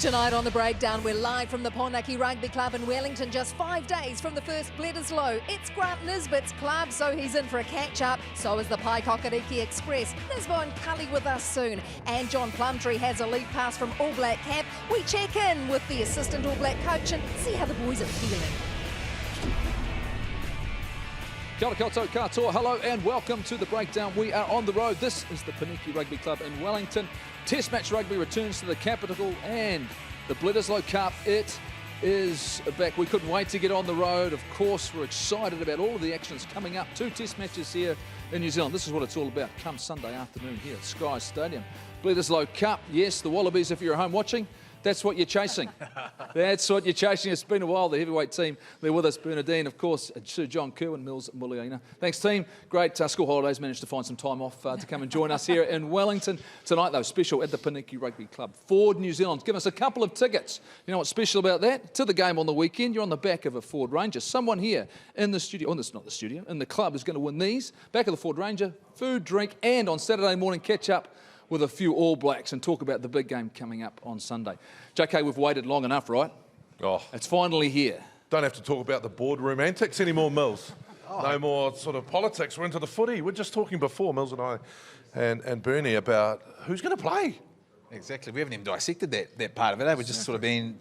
Tonight on The Breakdown, we're live from the Poneke Rugby Club in Wellington, just 5 days from the first Bledisloe. It's Grant Nisbett's club, so he's in for a catch-up. So is the Paikokariki Express. Nisbett and Cully with us soon. And John Plumtree has a lead pass from All Black camp. We check in with the assistant All Black coach and see how the boys are feeling. Kia ora koutou katoa, hello and welcome to The Breakdown. We are on the road. This is the Poneke Rugby Club in Wellington. Test match rugby returns to the capital and the Bledisloe Cup. It is back. We couldn't wait to get on the road. Of course, we're excited about all of the actions coming up. 2 test matches here in New Zealand. This is what it's all about come Sunday afternoon here at Sky Stadium. Bledisloe Cup, yes, the Wallabies, if you're at home watching, that's what you're chasing. That's what you're chasing. It's been a while, the heavyweight team. They're with us, Bernadine, of course, Sir John Kerwin, Mills, Muliaina. Thanks, team. Great school holidays. Managed to find some time off to come and join us here in Wellington. Tonight, though, special at the Poneke Rugby Club. Ford New Zealand, give us a couple of tickets. You know what's special about that? To the game on the weekend, you're on the back of a Ford Ranger. Someone here in the studio, oh, it's not the studio, in the club is going to win these. Back of the Ford Ranger, food, drink, and on Saturday morning, catch up with a few All Blacks and talk about the big game coming up on Sunday. JK, we've waited long enough, right? Oh. It's finally here. Don't have to talk about the boardroom antics anymore, Mills. No more sort of politics. We're into the footy. We're just talking before, Mills and I and Bernie, about who's going to play. Exactly. We haven't even dissected that part of it. We're just sort of been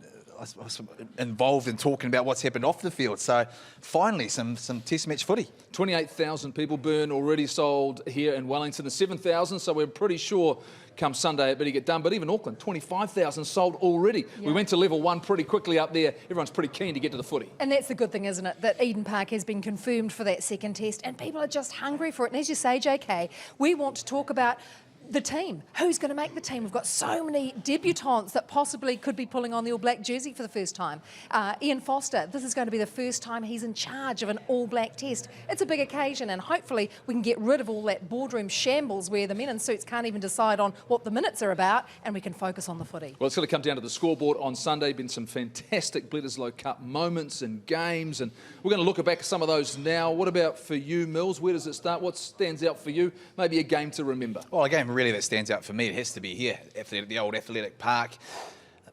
involved in talking about what's happened off the field. So finally, some test match footy. 28,000 people, Burn, already sold here in Wellington. The 7,000, so we're pretty sure come Sunday it better get done. But even Auckland, 25,000 sold already. Yeah. We went to level 1 pretty quickly up there. Everyone's pretty keen to get to the footy. And that's the good thing, isn't it? That Eden Park has been confirmed for that second test and people are just hungry for it. And as you say, JK, we want to talk about the team. Who's going to make the team? We've got so many debutants that possibly could be pulling on the All Black jersey for the first time. Ian Foster, this is going to be the first time he's in charge of an All Black test. It's a big occasion and hopefully we can get rid of all that boardroom shambles where the men in suits can't even decide on what the minutes are about and we can focus on the footy. Well, it's going to come down to the scoreboard on Sunday. Been some fantastic Bledisloe Cup moments and games and we're going to look back at some of those now. What about for you, Mills? Where does it start? What stands out for you? Maybe a game to remember. Well, a game really that stands out for me, it has to be here, the old athletic park.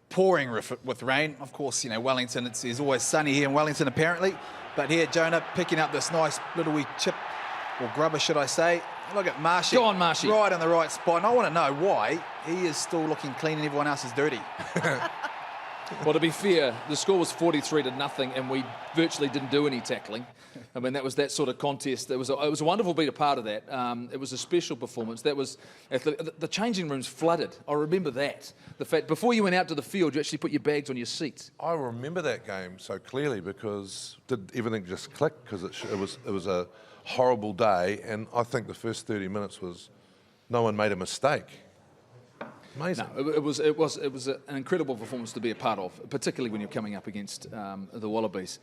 Pouring with rain. Of course, you know, Wellington, it's always sunny here in Wellington apparently. But here, Jonah picking up this nice little wee chip, or grubber should I say. Look at Marshy. Go on, Marshy. Right in the right spot. And I want to know why he is still looking clean and everyone else is dirty. Well, to be fair, the score was 43-0 and we virtually didn't do any tackling. I mean, that was that sort of contest. It was a wonderful being a part of that. It was a special performance. That was the changing rooms flooded. I remember that. The fact before you went out to the field, you actually put your bags on your seats. I remember that game so clearly because did everything just click? Because it was a horrible day, and I think the first 30 minutes was no one made a mistake. Amazing. No, it was an incredible performance to be a part of, particularly when you're coming up against the Wallabies.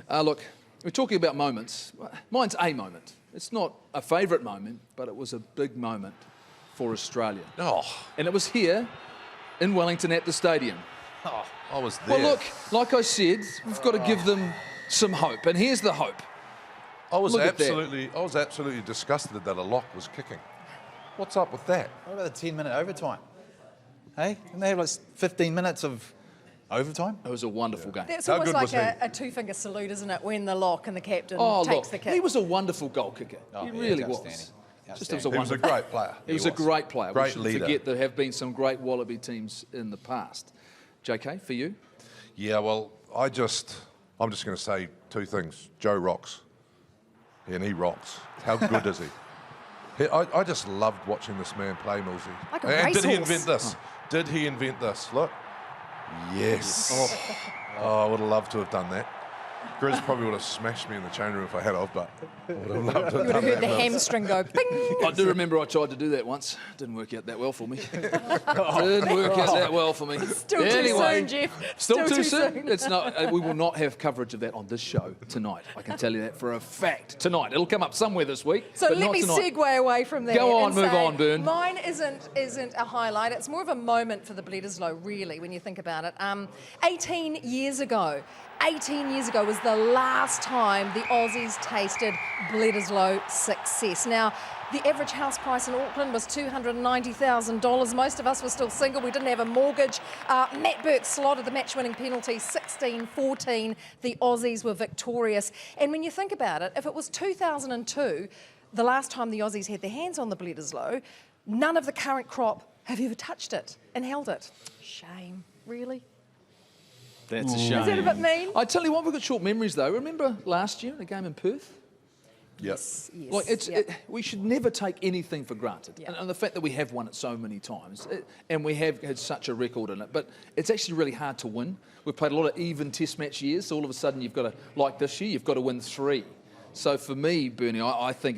Look, we're talking about moments. Mine's a moment. It's not a favourite moment, but it was a big moment for Australia. Oh. And it was here in Wellington at the stadium. Oh, I was there. Well, look, like I said, we've got to give them some hope, and here's the hope. I was absolutely disgusted that a lock was kicking. What's up with that? What about the 10-minute overtime? Hey, didn't they have like 15 minutes of overtime? It was a wonderful game. That's almost like a two-finger salute, isn't it, when the lock and the captain takes the kick. He was a wonderful goal kicker. He really was. He was a great player. He was a great player. Great we shouldn't leader. Forget there have been some great Wallaby teams in the past. JK, for you? Yeah, well, I'm just going to say 2 things. Joe rocks. And he rocks. How good is he? I just loved watching this man play, Millsy. Like a and did he racehorse. invent this? Did he invent this? Look. Yes. Oh, I would have loved to have done that. Grizz probably would have smashed me in the change room if I had of, but I would have loved to have done that. You would have heard the hamstring go ping. I do remember I tried to do that once. Didn't work out that well for me. Didn't work out that well for me. Still too soon, Jeff. Still too soon? It's not. We will not have coverage of that on this show tonight. I can tell you that for a fact. Tonight. It'll come up somewhere this week. So but let me segue away from there. Go on, and move say, on, Bern. Mine isn't a highlight. It's more of a moment for the Bledisloe, really, when you think about it. 18 years ago, 18 years ago was the last time the Aussies tasted Bledisloe success. Now, the average house price in Auckland was $290,000. Most of us were still single. We didn't have a mortgage. Matt Burke slotted the match-winning penalty, 16-14. The Aussies were victorious. And when you think about it, if it was 2002, the last time the Aussies had their hands on the Bledisloe, none of the current crop have ever touched it and held it. Shame, really? That's a shame. Is that a bit mean? I tell you what, we've got short memories though. Remember last year, the game in Perth? Yes. Like we should never take anything for granted. Yep. And the fact that we have won it so many times, and we have had such a record in it, but it's actually really hard to win. We've played a lot of even test match years, so all of a sudden you've got to, like this year, you've got to win 3. So for me, Bernie, I think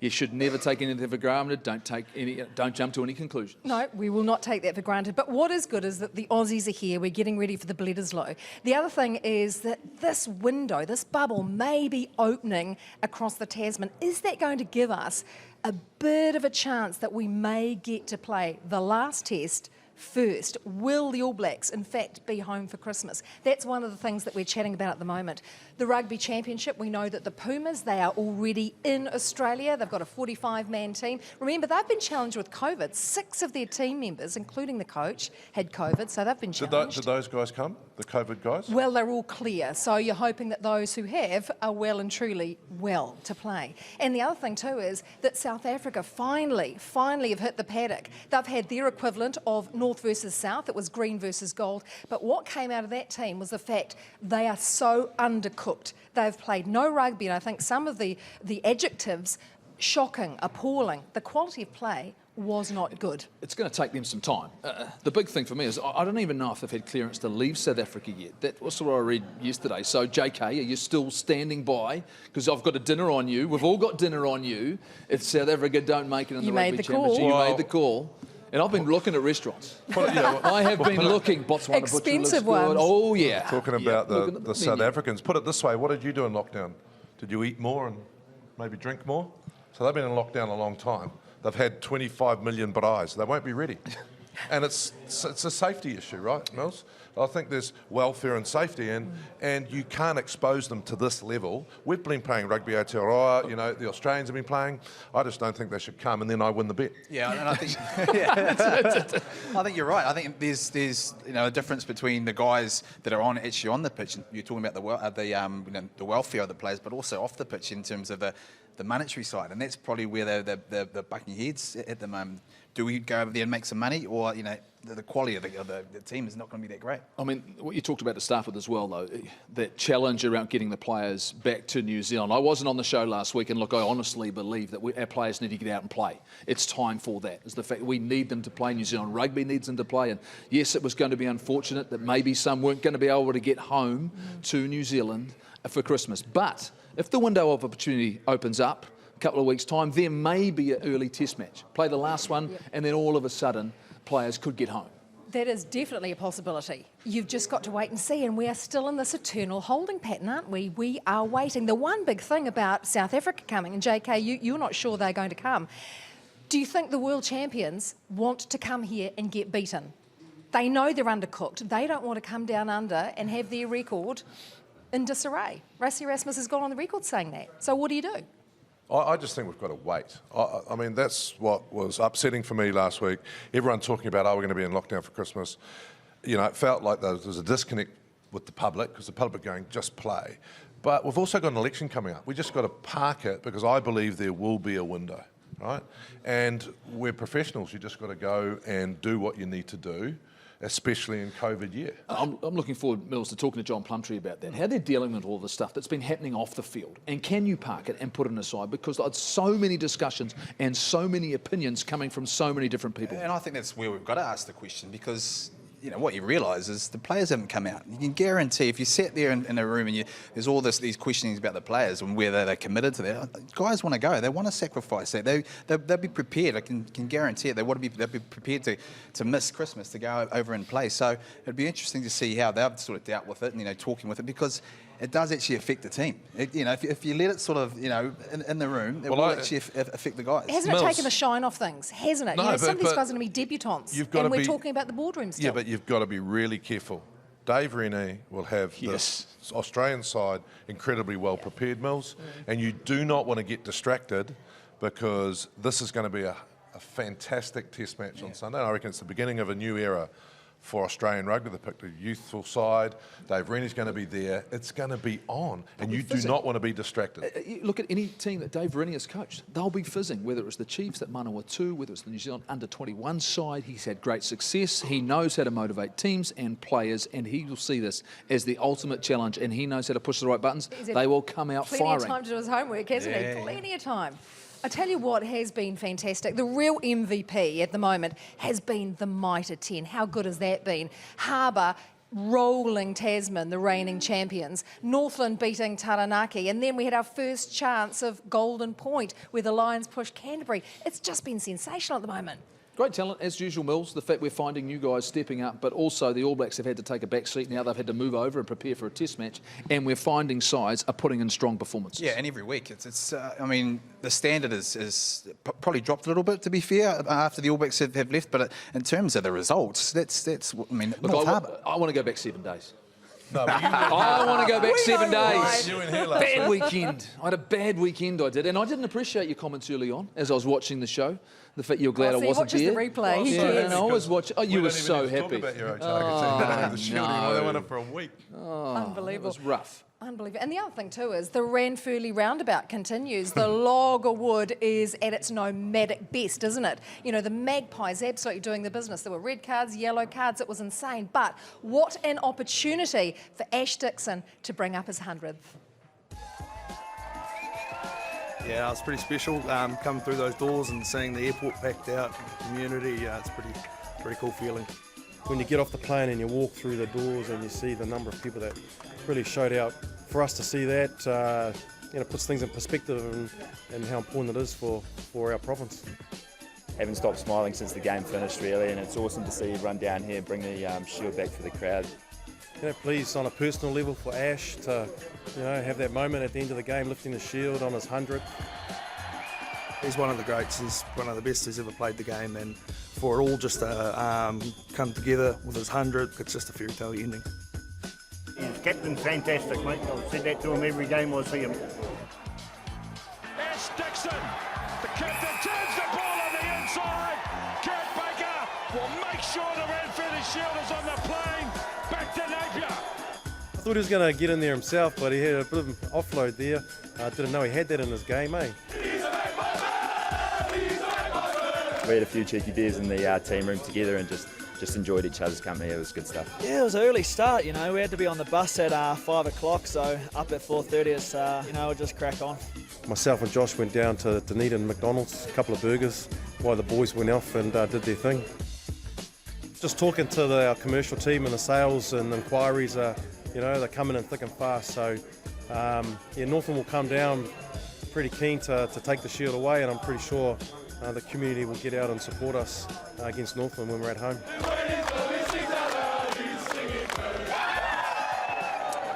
you should never take anything for granted. Don't jump to any conclusions. No, we will not take that for granted. But what is good is that the Aussies are here. We're getting ready for the Bledisloe. The other thing is that this window, this bubble, may be opening across the Tasman. Is that going to give us a bit of a chance that we may get to play the last test first? Will the All Blacks, in fact, be home for Christmas? That's one of the things that we're chatting about at the moment. The Rugby Championship, we know that the Pumas, they are already in Australia. They've got a 45-man team. Remember, they've been challenged with COVID. 6 of their team members, including the coach, had COVID, so they've been challenged. Did those guys come, the COVID guys? Well, they're all clear, so you're hoping that those who have are well and truly well to play. And the other thing too is that South Africa finally have hit the paddock. They've had their equivalent of North versus South. It was green versus gold. But what came out of that team was the fact they are so undercooked. They've played no rugby, and I think some of the adjectives, shocking, appalling. The quality of play was not good. It's going to take them some time. The big thing for me is I don't even know if they've had clearance to leave South Africa yet. That was what I read yesterday. So, JK, are you still standing by? Because I've got a dinner on you. We've all got dinner on you. If South Africa don't make it in the Rugby Championship, you made the call. And I've been looking at restaurants. I have been looking. Botswana expensive butcher looks good. ones. Oh, yeah. Talking about the South Africans. Put it this way, what did you do in lockdown? Did you eat more and maybe drink more? So they've been in lockdown a long time. They've had 25 million braais. They won't be ready. And it's a safety issue, right, Mills? I think there's welfare and safety, and you can't expose them to this level. We've been playing rugby Aotearoa, you know, the Australians have been playing. I just don't think they should come, and then I win the bet. Yeah, and I think I think you're right. I think there's a difference between the guys that are actually on the pitch. And you're talking about the welfare of the players, but also off the pitch in terms of the monetary side, and that's probably where they're bucking heads at the moment. Do we go over there and make some money, or the quality of the team is not going to be that great? I mean, what you talked about to start with as well, though, that challenge around getting the players back to New Zealand. I wasn't on the show last week, and look, I honestly believe that our players need to get out and play. It's time for that. It's the fact that we need them to play. New Zealand rugby needs them to play, and yes, it was going to be unfortunate that maybe some weren't going to be able to get home to New Zealand for Christmas. But if the window of opportunity opens up, couple of weeks' time, there may be an early test match. Play the last one, and then all of a sudden, players could get home. That is definitely a possibility. You've just got to wait and see, and we are still in this eternal holding pattern, aren't we? We are waiting. The one big thing about South Africa coming, and JK, you're not sure they're going to come. Do you think the world champions want to come here and get beaten? They know they're undercooked. They don't want to come down under and have their record in disarray. Rassie Erasmus has gone on the record saying that. So what do you do? I just think we've got to wait. I mean, that's what was upsetting for me last week. Everyone talking about, we're going to be in lockdown for Christmas. You know, it felt like there was a disconnect with the public, because the public are going, just play. But we've also got an election coming up. We just got to park it, because I believe there will be a window, right? And we're professionals. You just got to go and do what you need to do, especially in COVID year. I'm looking forward, Mills, to talking to John Plumtree about that, how they're dealing with all the stuff that's been happening off the field. And can you park it and put it aside? Because there's so many discussions and so many opinions coming from so many different people. And I think that's where we've got to ask the question, because what you realise is the players haven't come out. You can guarantee if you sat there in a room and there's all these questionings about the players and whether they're committed to that. Guys want to go. They want to sacrifice that. They'll be prepared. I can guarantee it. They'll be prepared to miss Christmas to go over and play. So it'd be interesting to see how they've sort of dealt with it and talking with it, because it does actually affect the team. If you let it sort of in the room, it will actually affect the guys. Hasn't it taken the shine off things? Hasn't it? No, some of these guys are going to be debutants, and we're talking about the boardroom still. Yeah, but you've got to be really careful Dave Rennie will have Yes. this Australian side incredibly well prepared, Mills, and you do not want to get distracted because this is going to be a fantastic test match on Sunday. And I reckon it's the beginning of a new era for Australian rugby. They picked a youthful side. Dave Rennie's going to be there. It's going to be on, and you do not want to be distracted. You look at any team that Dave Rennie has coached, they'll be fizzing, whether it was the Chiefs that Manawatu, whether it's the New Zealand under-21 side. He's had great success. He knows how to motivate teams and players, and he will see this as the ultimate challenge, and he knows how to push the right buttons. They will come out plenty firing. Plenty of time to do his homework, hasn't he? Plenty of time. I tell you what has been fantastic. The real MVP at the moment has been the Mitre 10. How good has that been? Harbour rolling Tasman, the reigning champions. Northland beating Taranaki. And then we had our first chance of Golden Point where the Lions pushed Canterbury. It's just been sensational at the moment. Great talent, as usual, Mills. The fact we're finding new guys stepping up, but also the All Blacks have had to take a back seat. Now they've had to move over and prepare for a test match, and we're finding sides are putting in strong performances. Yeah, and every week. I mean, the standard is probably dropped a little bit, to be fair, after the All Blacks have left, but in terms of the results, that's I mean, Look, I want to go back 7 days. No, but I want to go back 7 days. you in here last Bad weekend. I had a bad weekend, I did. And I didn't appreciate your comments early on as I was watching the show. The fact you're glad I wasn't watches there. the replay. He Yeah, cares. and I was watching. Oh, you were so happy. Talk about your the Shield, no. they won it for a week. Unbelievable. It was rough. Unbelievable. And the other thing too is the Ranfurly roundabout continues. The log of wood is at its nomadic best, isn't it? You know, the Magpies absolutely doing the business. There were red cards, yellow cards. It was insane. But what an opportunity for Ash Dixon to bring up his 100th. Yeah, it was pretty special coming through those doors and seeing the airport packed out, the community. It's pretty cool feeling. When you get off the plane and you walk through the doors and you see the number of people that really showed out, for us to see that, puts things in perspective and how important it is for our province. Haven't stopped smiling since the game finished, really, and it's awesome to see you run down here and bring the shield back for the crowd. Please, on a personal level for Ash to, have that moment at the end of the game, lifting the shield on his 100th. He's one of the greats. He's one of the best who's ever played the game, and for it all just to come together with his 100th, it's just a fairy tale ending. His captain's fantastic, mate. I've said that to him every game I see him. Ash Dixon, the captain, turns the ball on the inside. Kurt Baker will make sure the Ranfurly Shield is on the plane. Back to Napier. I thought he was going to get in there himself, but he had a bit of an offload there. I didn't know he had that in his game, eh? We had a few cheeky beers in the team room together and just enjoyed each other's company. It was good stuff. Yeah, it was an early start, We had to be on the bus at 5 o'clock, so up at 4:30 is, we'll just crack on. Myself and Josh went down to Dunedin McDonald's, a couple of burgers, while the boys went off and did their thing. Just talking to our commercial team and the sales and inquiries, they're coming in thick and fast. So, Northland will come down pretty keen to take the shield away, and I'm pretty sure the community will get out and support us against Northland when we're at home.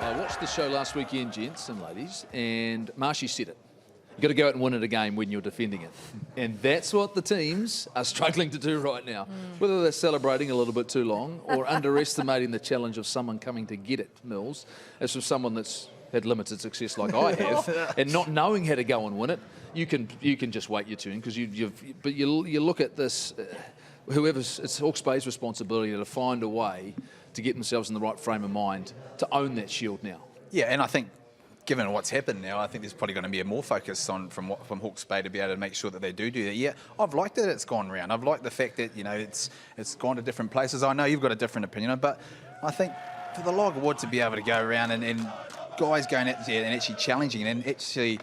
I watched the show last weekend, gents and ladies, and Marshy said it. You've got to go out and win at a game when you're defending it. And that's what the teams are struggling to do right now. Whether they're celebrating a little bit too long or underestimating the challenge of someone coming to get it, Mills, as from someone that's had limited success like I have, and not knowing how to go and win it, you can just wait your turn because you look at this, it's Hawke's Bay's responsibility to find a way to get themselves in the right frame of mind to own that shield now. Yeah, and I think given what's happened now, I think there's probably going to be more focus from Hawke's Bay to be able to make sure that they do that. Yeah, I've liked that it's gone round. I've liked the fact that it's gone to different places. I know you've got a different opinion on it, but I think for the log of wood to be able to go around and guys going out there and actually challenging and actually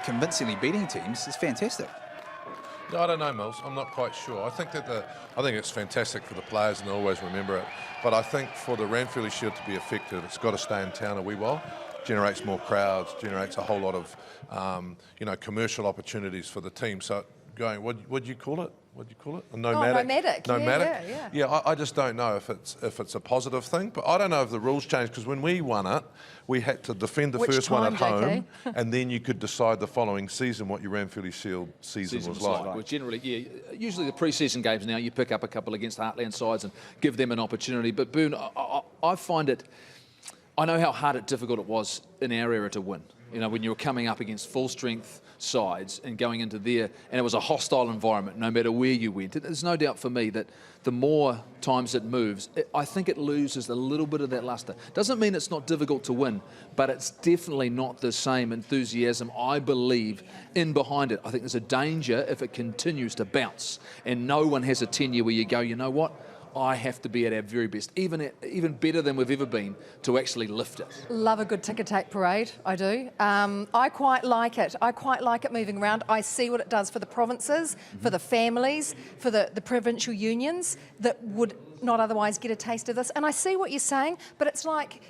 convincingly beating teams is fantastic. No, I don't know, Mills. I'm not quite sure. I think it's fantastic for the players and they'll always remember it. But I think for the Ranfurly Shield to be effective, it's got to stay in town a wee while. Generates more crowds, generates a whole lot of commercial opportunities for the team. So going, what do you call it? What do you call it? A nomadic. Nomadic. Yeah, I just don't know if it's a positive thing. But I don't know if the rules changed because when we won it, we had to defend the first one at home, and then you could decide the following season what your Ranfurly Shield season was like. Well, generally, usually the pre-season games now you pick up a couple against Heartland sides and give them an opportunity. But Boone, I find it, I know how hard and difficult it was in our era to win. You know, when you were coming up against full-strength sides and going into there, and it was a hostile environment no matter where you went. There's no doubt for me that the more times it moves, I think it loses a little bit of that luster. Doesn't mean it's not difficult to win, but it's definitely not the same enthusiasm, I believe, in behind it. I think there's a danger if it continues to bounce and no one has a tenure where you go, you know what? I have to be at our very best, even better than we've ever been, to actually lift it. Love a good ticker tape parade, I do. I quite like it. I quite like it moving around. I see what it does for the provinces, for the families, for the provincial unions that would not otherwise get a taste of this. And I see what you're saying, but it's like,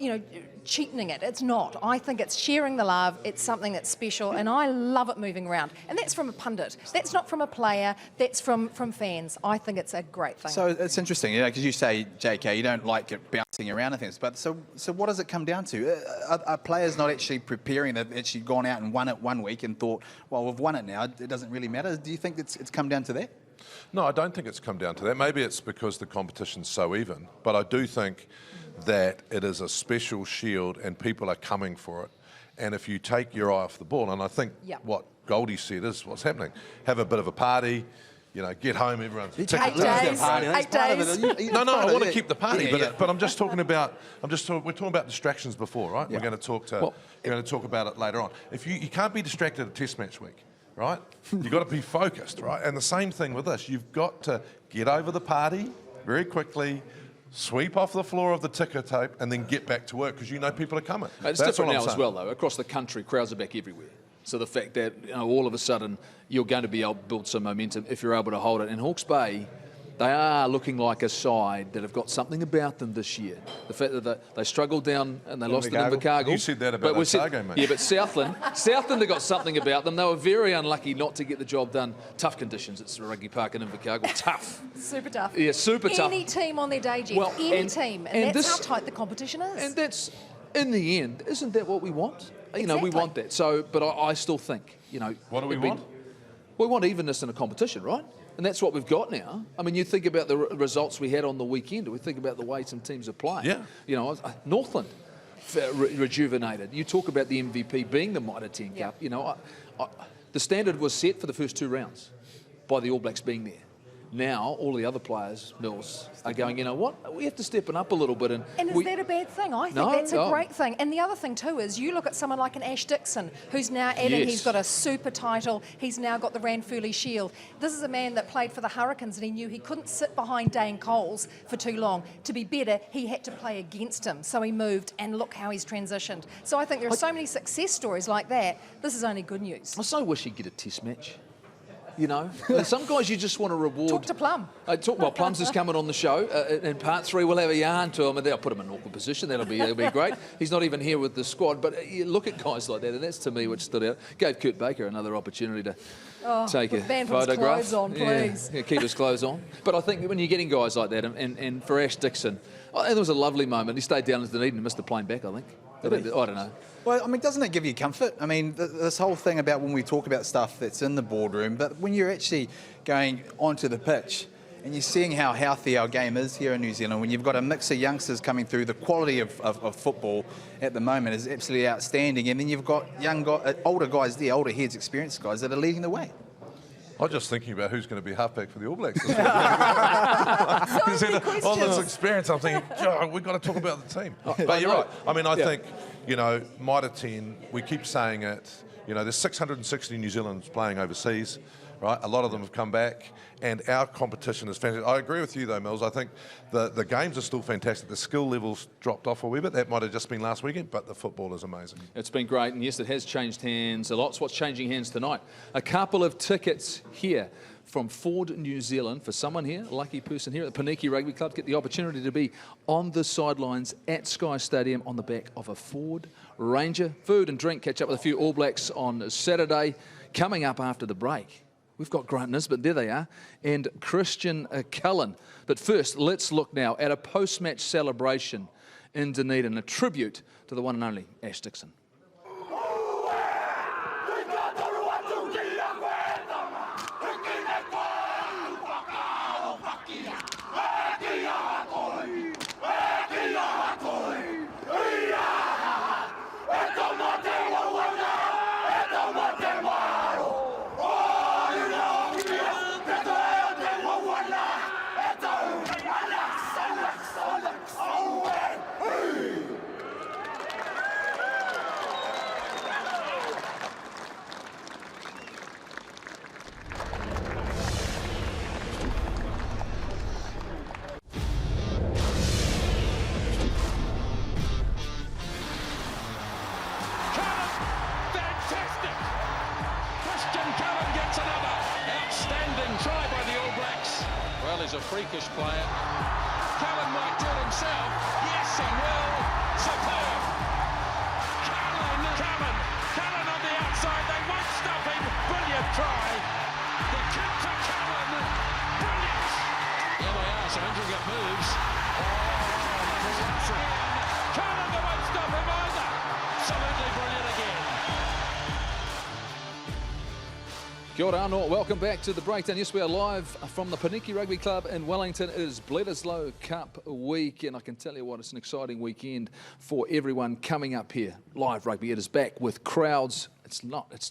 you know, cheapening it. It's not. I think it's sharing the love. It's something that's special, and I love it moving around. And that's from a pundit. That's not from a player. That's from fans. I think it's a great thing. So it's interesting, you know, because you say, JK, you don't like it bouncing around and things. But so what does it come down to? Are players not actually preparing? They've actually gone out and won it one week and thought, well, we've won it now. It doesn't really matter. Do you think it's come down to that? No, I don't think it's come down to that. Maybe it's because the competition's so even. But I do think that it is a special shield and people are coming for it. And if you take your eye off the ball, and I think what Goldie said is what's happening, have a bit of a party, you know, get home, everyone's... 8 days. 8 days. No, I want to keep the party, but I'm just talking about, we're talking about distractions before, right? We're going to talk about it later on. If you can't be distracted at Test match week, right? You've got to be focused, right? And the same thing with this. You've got to get over the party very quickly, sweep off the floor of the ticker tape, and then get back to work because you know people are coming. It's different now as well, though. Across the country, crowds are back everywhere. So the fact that, you know, all of a sudden you're going to be able to build some momentum if you're able to hold it. And Hawke's Bay, they are looking like a side that have got something about them this year. The fact that they struggled down and they lost in Invercargill. You said that about Otago, mate. Yeah, but Southland have got something about them. They were very unlucky not to get the job done. Tough conditions. It's Rugby Park in Invercargill. Tough. Super tough. Yeah, super tough. Any team on their day, Jeff. Well, any team. And that's how tight the competition is. And that's, in the end, isn't that what we want? You know, Exactly. we want that. So, but I still think, you know... What do we want? We want evenness in a competition, right? And that's what we've got now. I mean, you think about the results we had on the weekend, or we think about the way some teams are playing. Yeah. You know, Northland rejuvenated. You talk about the MVP being the Mitre 10 Cup. You know, the standard was set for the first 2 rounds by the All Blacks being there. Now, all the other players, Mills, are going, you know what, we have to step it up a little bit. And is that a bad thing? I think that's a great thing. And the other thing too is you look at someone like an Ash Dixon, who's now adding, he's got a super title, he's now got the Ranfurly Shield. This is a man that played for the Hurricanes and he knew he couldn't sit behind Dane Coles for too long. To be better, he had to play against him. So he moved, and look how he's transitioned. So I think there are so many success stories like that. This is only good news. I so wish he'd get a Test match. You know, some guys you just want to reward. Talk to Plum. Well, Plum's is coming on the show. In part 3, we'll have a yarn to him, and I'll put him in an awkward position. That'll be great. He's not even here with the squad, but you look at guys like that, and that's to me what stood out. Gave Kurt Baker another opportunity to take a photograph. Clothes on, please. Yeah, keep his clothes on. But I think when you're getting guys like that, and for Ash Dixon, it was a lovely moment. He stayed down in Dunedin and missed the plane back, I think. I don't know. Well, I mean, doesn't it give you comfort? I mean, this whole thing about when we talk about stuff that's in the boardroom, but when you're actually going onto the pitch and you're seeing how healthy our game is here in New Zealand, when you've got a mix of youngsters coming through, the quality of football at the moment is absolutely outstanding. And then you've got older guys there, older heads, experienced guys that are leading the way. I was just thinking about who's going to be halfback for the All Blacks this week. All this experience, I'm thinking, we've got to talk about the team. But you're right. I mean, I think, you know, Mitre 10, we keep saying it, you know, there's 660 New Zealanders playing overseas, right? A lot of them have come back, and our competition is fantastic. I agree with you, though, Mills. I think the games are still fantastic. The skill level's dropped off a wee bit. That might have just been last weekend, but the football is amazing. It's been great, and yes, it has changed hands a lot. It's what's changing hands tonight. A couple of tickets here from Ford, New Zealand, for someone here, a lucky person here at the Poneke Rugby Club, get the opportunity to be on the sidelines at Sky Stadium on the back of a Ford Ranger. Food and drink, catch up with a few All Blacks on Saturday. Coming up after the break, we've got Grant Nisbett, there they are, and Christian Cullen. But first, let's look now at a post-match celebration in Dunedin, a tribute to the one and only Ash Dixon. freakish player. Cullen might do it himself. Yes, he will. Superb. Cullen on the outside. They won't stop him. Brilliant try. The kick to Cullen. Brilliant. Here they are, some intricate moves. Cullen, they won't stop him either. Absolutely brilliant again. Kia ora anō, welcome back to the breakdown. Yes, we are live from the Poneke Rugby Club in Wellington. It is Bledisloe Cup week, and I can tell you what, it's an exciting weekend for everyone coming up here. Live rugby, it is back with crowds. It's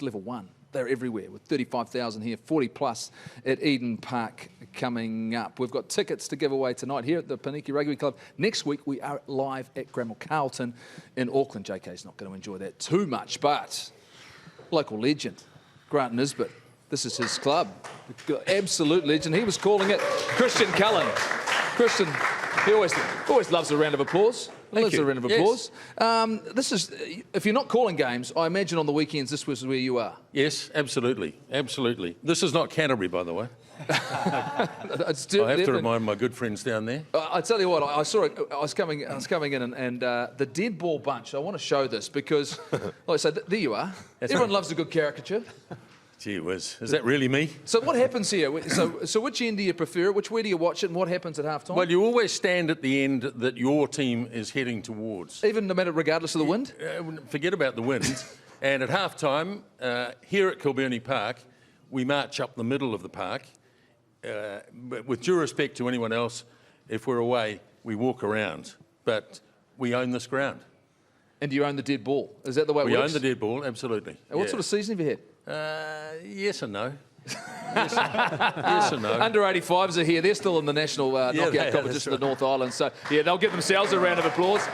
level one. They're everywhere with 35,000 here, 40 plus at Eden Park coming up. We've got tickets to give away tonight here at the Poneke Rugby Club. Next week, we are live at Gramel Carlton in Auckland. JK's not going to enjoy that too much, but local legend, Grant Nisbett. This is his club. Absolute legend. He was calling it Christian Cullen. Christian, he always loves a round of applause. Loves a round of applause. Yes. This is, if you're not calling games, I imagine on the weekends this was where you are. Yes, absolutely. Absolutely. This is not Canterbury, by the way. I have to remind my good friends down there. I tell you what, I saw it. I was coming in, and the dead ball bunch. I want to show this because, like I said, there you are. Everyone loves a good caricature. Gee whiz, is that really me? So what happens here? So which end do you prefer? Which way do you watch it, and what happens at halftime? Well, you always stand at the end that your team is heading towards. Even no matter, regardless of the wind? Forget about the wind. And at halftime, here at Kilbirnie Park, we march up the middle of the park. But with due respect to anyone else, if we're away, we walk around. But we own this ground. And do you own the dead ball? Is that the way it works? We own the dead ball, absolutely. And what sort of season have you had? Yes and no. Yes and no. Under 85s are here. They're still in the national knockout competition of the North Island. So, yeah, they'll give themselves a round of applause.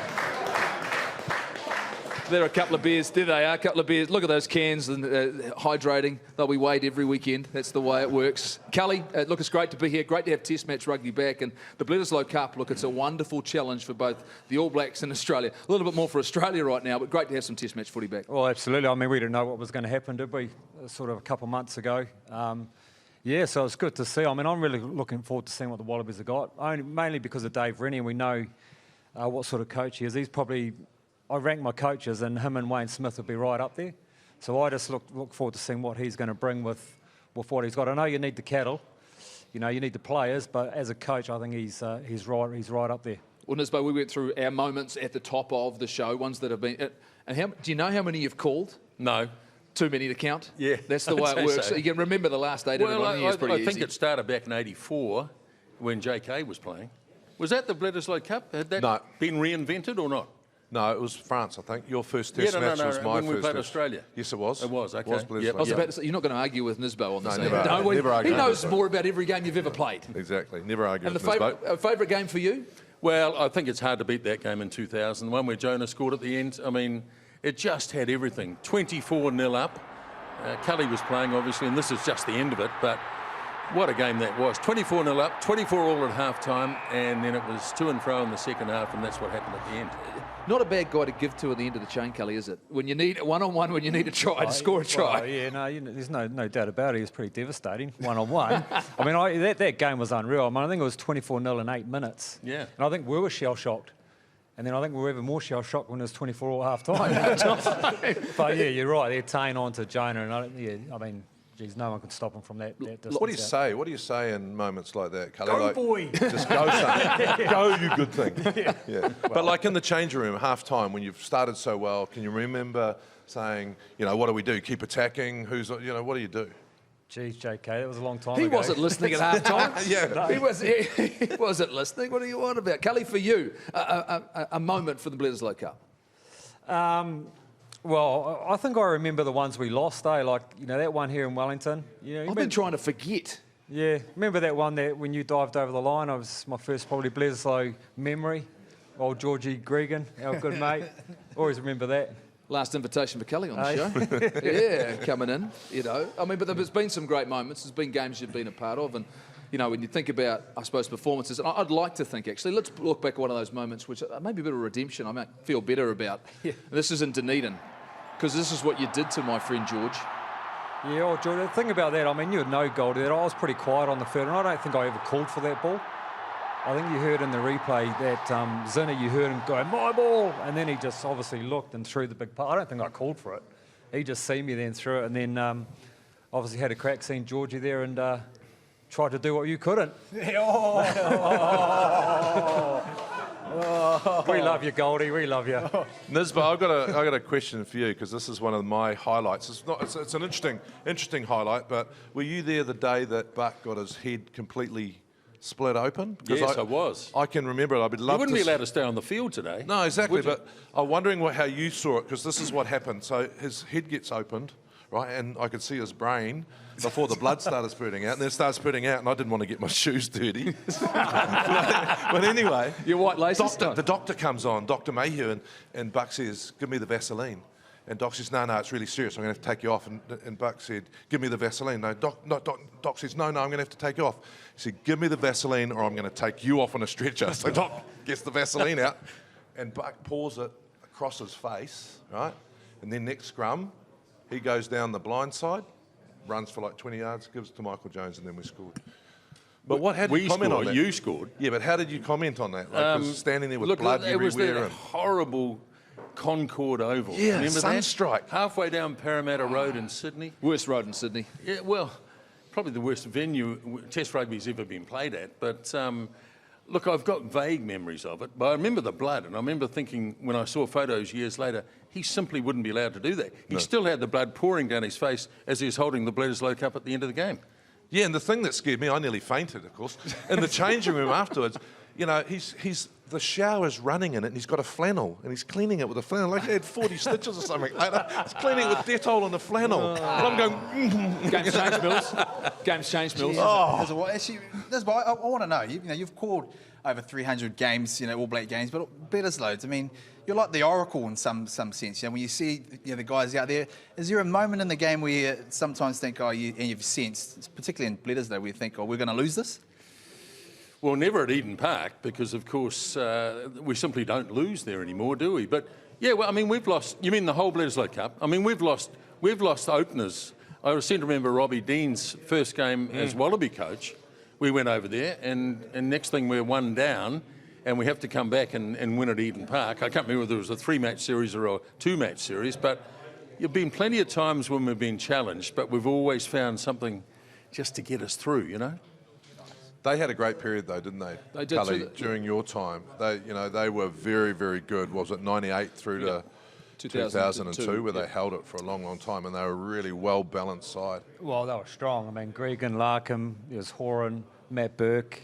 There are a couple of beers. There they are, a couple of beers. Look at those cans and hydrating. They'll be weighed every weekend. That's the way it works. Cully, look, it's great to be here. Great to have Test match rugby back. And the Bledisloe Cup, look, it's a wonderful challenge for both the All Blacks and Australia. A little bit more for Australia right now, but great to have some Test match footy back. Well, absolutely. I mean, we didn't know what was going to happen, did we? Sort of a couple of months ago. Yeah, so it's good to see. I mean, I'm really looking forward to seeing what the Wallabies have got, mainly because of Dave Rennie, and we know what sort of coach he is. He's probably... I rank my coaches, and him and Wayne Smith will be right up there. So I just look forward to seeing what he's going to bring with what he's got. I know you need the cattle, you know, you need the players, but as a coach, I think he's right up there. Well, Nisbo, we went through our moments at the top of the show, ones that have been... And do you know how many you've called? No. Too many to count? Yeah. That's the way it works. So you can remember the last 8 well, years pretty easy. I think it started back in '84 when JK was playing. Was that the Bledisloe Cup? Had that been reinvented or not? No, it was France, I think. Your first Test match was my when first. we played Australia. Yes, it was. It was, okay. Yep. I was about to say, you're not going to argue with Nisbo on this. No, never argue. He knows more about every game you've ever played. Exactly, never argue and with Nisbo. And the favourite game for you? Well, I think it's hard to beat that game in 2000, the one where Jonah scored at the end. I mean, it just had everything. 24-0 up. Cully was playing, obviously, and this is just the end of it, but what a game that was. 24-0 up, 24 all at half-time, and then it was to and fro in the second half, and that's what happened at the end. Not a bad guy to give to at the end of the chain, Cully, is it? When you need one-on-one, when you need a try to score a try. Well, yeah, no, there's no doubt about it. He was pretty devastating, one-on-one. I mean, that game was unreal. I mean, I think it was 24-0 in 8 minutes. Yeah. And I think we were shell-shocked. And then I think we were even more shell-shocked when it was 24 all half-time. But, yeah, you're right. They're tying on to Jonah. And, I mean... Geez, no one can stop him from that distance. What do you say? What do you say in moments like that, Cully? Go, boy! Just go, son. Go, you good thing. Yeah. Well, but like in the changing room, half-time, when you've started so well, can you remember saying, you know, what do we do? Keep attacking? What do you do? Geez, JK, that was a long time ago. He wasn't listening at half-time. Yeah. No. He wasn't listening. What are you on about? Cully, for you, a moment for the Bledisloe Cup. Well, I think I remember the ones we lost, like, you know, that one here in Wellington. I've been trying to forget. Yeah, remember that one that when you dived over the line? I was my first probably Bledisloe memory. Old Georgie Gregan, our good mate. Always remember that. Last invitation for Cully on the show. Yeah, coming in, you know. I mean, but there's been some great moments. There's been games you've been a part of, and, you know, when you think about, I suppose, performances, and I'd like to think, actually, let's look back at one of those moments which maybe a bit of redemption I might feel better about. Yeah. This is in Dunedin. Because this is what you did to my friend George. Yeah, George, the thing about that, I mean, you had no goal there. I was pretty quiet on the field, and I don't think I ever called for that ball. I think you heard in the replay that Zinner, you heard him go, my ball, and then he just obviously looked and threw the big part. I don't think I called for it. He just seen me then threw it, and then obviously had a crack seeing Georgie there and tried to do what you couldn't. We love you, Goldie. We love you. Nisbett, I've got a question for you because this is one of my highlights. It's an interesting highlight. But were you there the day that Buck got his head completely split open? Yes, I was. I can remember it. I'd love. You wouldn't be allowed to stay on the field today. No, exactly. But I'm wondering how you saw it because this is what happened. So his head gets opened, right, and I could see his brain before the blood started spurting out, and then it started spurting out, and I didn't want to get my shoes dirty. But anyway, your white laces. The doctor comes on, Dr. Mayhew, and Buck says, "Give me the Vaseline." And Doc says, no, it's really serious. I'm going to have to take you off. And Buck said, give me the Vaseline. No, Doc says, no, I'm going to have to take you off. He said, give me the Vaseline or I'm going to take you off on a stretcher. So Doc gets the Vaseline out and Buck pours it across his face, right? And then next scrum, he goes down the blind side, runs for like 20 yards, gives it to Michael Jones, and then we scored. But how did you comment on that? You scored. Yeah, but how did you comment on that? Like, standing there with blood everywhere. It was that horrible Concord Oval. Yeah, remember Sunstrike. That? Halfway down Parramatta Road in Sydney. Worst road in Sydney. Yeah, well, probably the worst venue Test rugby's ever been played at. But look, I've got vague memories of it. But I remember the blood, and I remember thinking when I saw photos years later, he simply wouldn't be allowed to do that. He still had the blood pouring down his face as he was holding the Bledisloe Cup at the end of the game. Yeah, and the thing that scared me, I nearly fainted, of course. In the changing room afterwards, you know, the shower's running in it, and he's got a flannel, and he's cleaning it with a flannel. Like he had 40 stitches or something like that. He's cleaning it with Dettol and a flannel. And I'm going, Game's changed, Mills. Game's changed, Mills. Actually, I want to know. You've called over 300 games, All Black games, but Bledisloe. I mean, you're like the oracle in some sense. When you see the guys out there, is there a moment in the game where you sometimes think, and you've sensed, particularly in Bledisloe, where you think, we're going to lose this? Well, never at Eden Park because, of course, we simply don't lose there anymore, do we? But yeah, well, I mean, we've lost. You mean the whole Bledisloe Cup? I mean, we've lost openers. I seem to remember Robbie Dean's first game as Wallaby coach. We went over there, and next thing we're one down, and we have to come back and win at Eden Park. I can't remember whether it was a 3-match series or a 2-match series, but there've been plenty of times when we've been challenged, but we've always found something just to get us through, They had a great period, though, didn't they? They did. Cully, during your time. They were very, very good. Was it 98 through to 2002, where they held it for a long, long time, and they were a really well-balanced side. Well, they were strong. I mean, Gregan, Larkham, there's Horan, Matt Burke,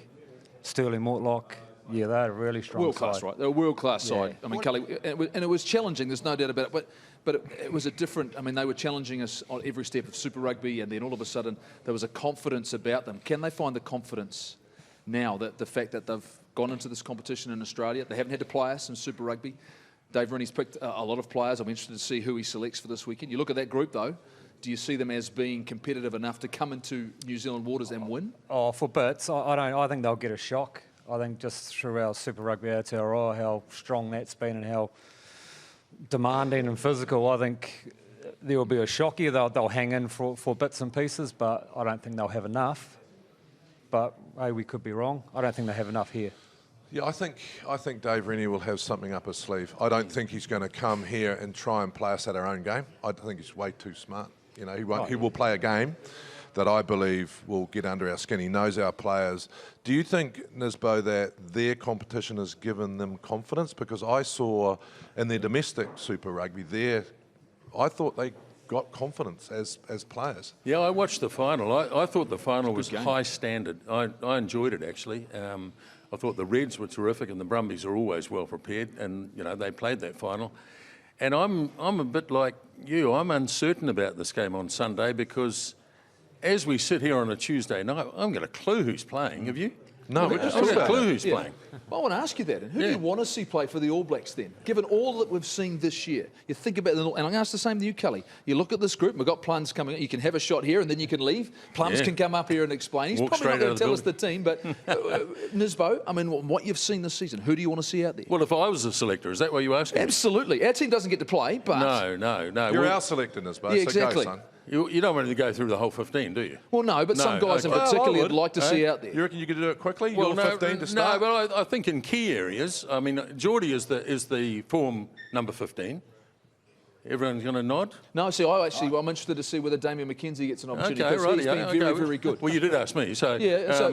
Sterling Mortlock. Yeah, they had a really strong world-class, right? They're a world-class side. I mean, Cully, and it was challenging, there's no doubt about it, but it was a different, I mean, they were challenging us on every step of Super Rugby, and then all of a sudden there was a confidence about them. Can they find the confidence now, that the fact that they've gone into this competition in Australia, they haven't had to play us in Super Rugby? Dave Rennie's picked a lot of players. I'm interested to see who he selects for this weekend. You look at that group, though. Do you see them as being competitive enough to come into New Zealand waters and win? Oh, for bits. I think they'll get a shock. I think just through our Super Rugby Aotearoa, how strong that's been and how demanding and physical, I think there will be a shock here. They'll hang in for bits and pieces, but I don't think they'll have enough. But, hey, we could be wrong. I don't think they have enough here. Yeah, I think Dave Rennie will have something up his sleeve. I don't think he's going to come here and try and play us at our own game. I think he's way too smart. He will play a game that I believe will get under our skin. He knows our players. Do you think, Nisbo, that their competition has given them confidence? Because I saw in their domestic Super Rugby, I thought they got confidence as players. Yeah, I watched the final. I thought the final was high standard. I enjoyed it, actually. I thought the Reds were terrific and the Brumbies are always well prepared, and they played that final. And I'm a bit like you. I'm uncertain about this game on Sunday because as we sit here on a Tuesday night, I haven't got a clue who's playing. Have you? No, we just I've got a clue who's playing. Well, I want to ask you that. And who do you want to see play for the All Blacks then? Given all that we've seen this year, you think about and I'm going to ask the same to you, Kelly. You look at this group, and we've got Plums coming. You can have a shot here, and then you can leave. Plums can come up here and explain. He's probably not going to tell us the team, but Nisbo, I mean, what you've seen this season, who do you want to see out there? Well, if I was a selector, is that what you asking? Absolutely. Our team doesn't get to play, but no. You're our selector, Nisbo. Yeah, exactly. So go, son. You don't want to go through the whole 15, do you? Well, no, but some guys in particular would like to see out there. You reckon you could do it quickly? Well, You're 15 to start? No, but I think in key areas, I mean, Geordie is the form number 15. Everyone's going to nod? No, see, I'm interested to see whether Damien McKenzie gets an opportunity. Okay, Because he's been very, very good. Well, you did ask me, so... Yeah, So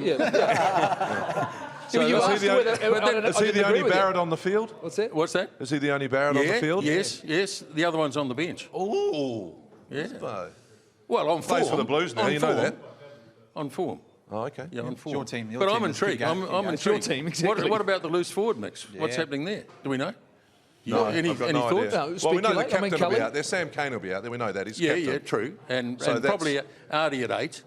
is he the only Barrett on the field? What's that? What's that? Is he the only Barrett on the field? Yes. The other one's on the bench. Oh, yeah. Well, on form. Plays for the Blues now, you know that. On form. Oh, okay. Yeah, on form. Your team. But I'm intrigued. I'm intrigued. It's your team, exactly. What about the loose forward mix? What's happening there? Do we know? No, any I've got no thoughts? idea. Well, we know the captain will be out there. Sam Cane will be out there. We know that. He's captain. Yeah, true. And So probably Artie at 8,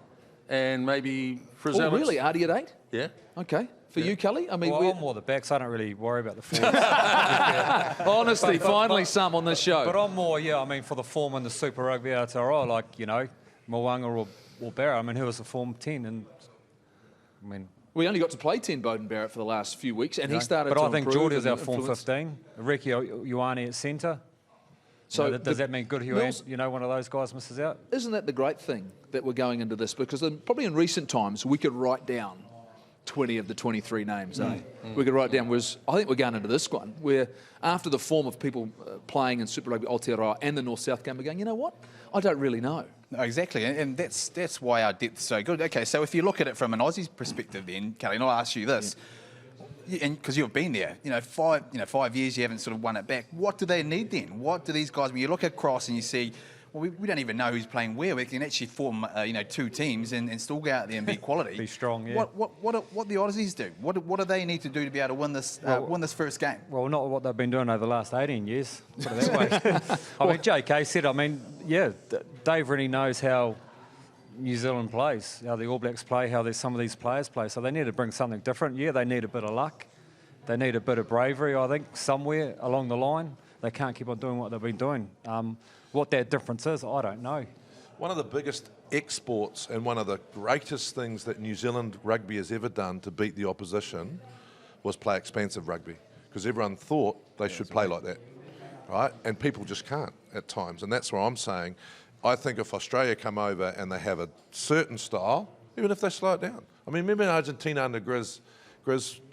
and maybe Frizzell. Oh, really? Artie at 8? Yeah. Okay. For you, Kelly? I mean, I'm more the backs. I don't really worry about the forwards. Honestly, finally some on this show. But I'm more, I mean, for the form in the Super Rugby Aotearoa, like, Mwanga or Barrett. I mean, who was the form 10? And I mean, we only got to play 10 Bowden Barrett for the last few weeks, and he started to But I think improve Geordie is and our form influence. 15. Ricky Ioane at centre. So does that mean good Mills, one of those guys misses out? Isn't that the great thing that we're going into this? Because probably in recent times we could write down 20 of the 23 names. We could write down. Whereas I think we're going into this one where after the form of people playing in Super Rugby Aotearoa and the North-South game, we're going, you know what? I don't really know. No, exactly, and that's why our depth's so good. Okay, so if you look at it from an Aussie's perspective, then Kelly, and I'll ask you this, and because you've been there, 5 years you haven't sort of won it back. What do they need then? What do these guys? When you look across and you see, well, we don't even know who's playing where. We can actually form, 2 teams and still go out there and be quality. Be strong, yeah. What the Aussies do? What do they need to do to be able to win this first game? Well, not what they've been doing over the last 18 years. Put it that way. I mean, JK said, Dave really knows how New Zealand plays, how the All Blacks play, how some of these players play. So they need to bring something different. Yeah, they need a bit of luck. They need a bit of bravery, I think, somewhere along the line. They can't keep on doing what they've been doing. What that difference is, I don't know. One of the biggest exports and one of the greatest things that New Zealand rugby has ever done to beat the opposition was play expansive rugby, because everyone thought they should play like that, right? And people just can't at times, and that's where I'm saying, I think if Australia come over and they have a certain style, even if they slow it down. I mean, remember in Argentina under Grizz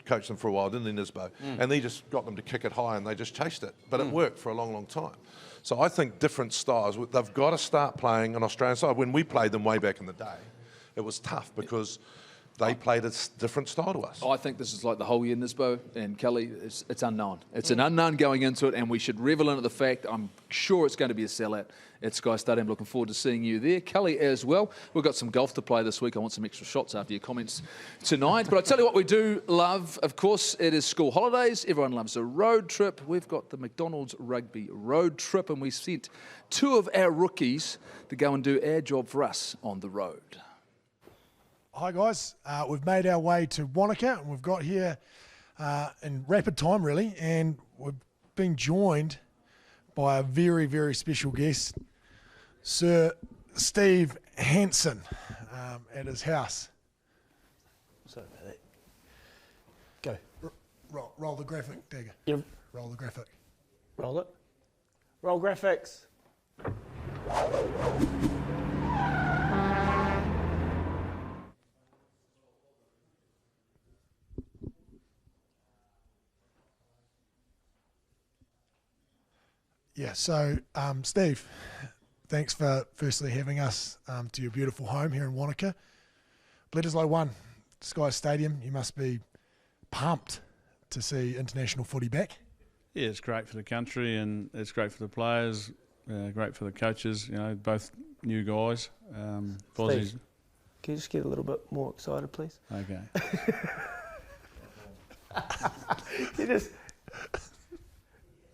coached them for a while, didn't he, Nisbet? And he just got them to kick it high and they just chased it. But it worked for a long, long time. So I think different styles, they've got to start playing on Australian side. When we played them way back in the day, it was tough because they played a different style to us. I think this is like the whole year, Nisbo and Kelly. It's unknown. It's an unknown going into it, and we should revel in the fact. I'm sure it's going to be a sellout at Sky Stadium. Looking forward to seeing you there. Kelly as well. We've got some golf to play this week. I want some extra shots after your comments tonight. But I tell you what we do love, of course, it is school holidays. Everyone loves a road trip. We've got the McDonald's Rugby Road Trip, and we sent 2 of our rookies to go and do our job for us on the road. Hi guys, we've made our way to Wanaka and we've got here in rapid time really, and we've been joined by a very, very special guest, Sir Steve Hansen, at his house. Sorry about that. Go. Roll the graphic, Dagger. Yep. Roll the graphic. Roll it. Roll graphics. Yeah, so Steve, thanks for firstly having us to your beautiful home here in Wanaka. Bledisloe 1, Sky Stadium, you must be pumped to see international footy back. Yeah, it's great for the country and it's great for the players, great for the coaches, both new guys. Steve, can you just get a little bit more excited, please? Okay. You just...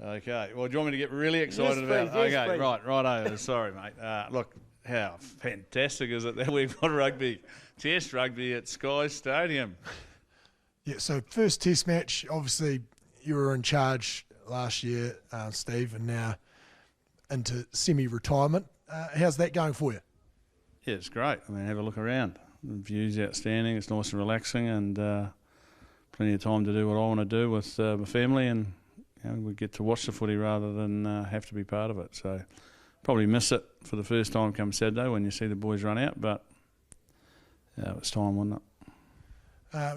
Okay, well, do you want me to get really excited Yes, about it? please, Okay, righto. Sorry, mate. Look, how fantastic is it that we've got Test rugby at Sky Stadium? Yeah, so first Test match, obviously you were in charge last year, Steve, and now into semi-retirement. How's that going for you? Yeah, it's great. I mean, have a look around. The view's outstanding. It's nice and relaxing, and plenty of time to do what I want to do with my family, and we get to watch the footy rather than have to be part of it. So probably miss it for the first time come Saturday when you see the boys run out, but it's time, wasn't it?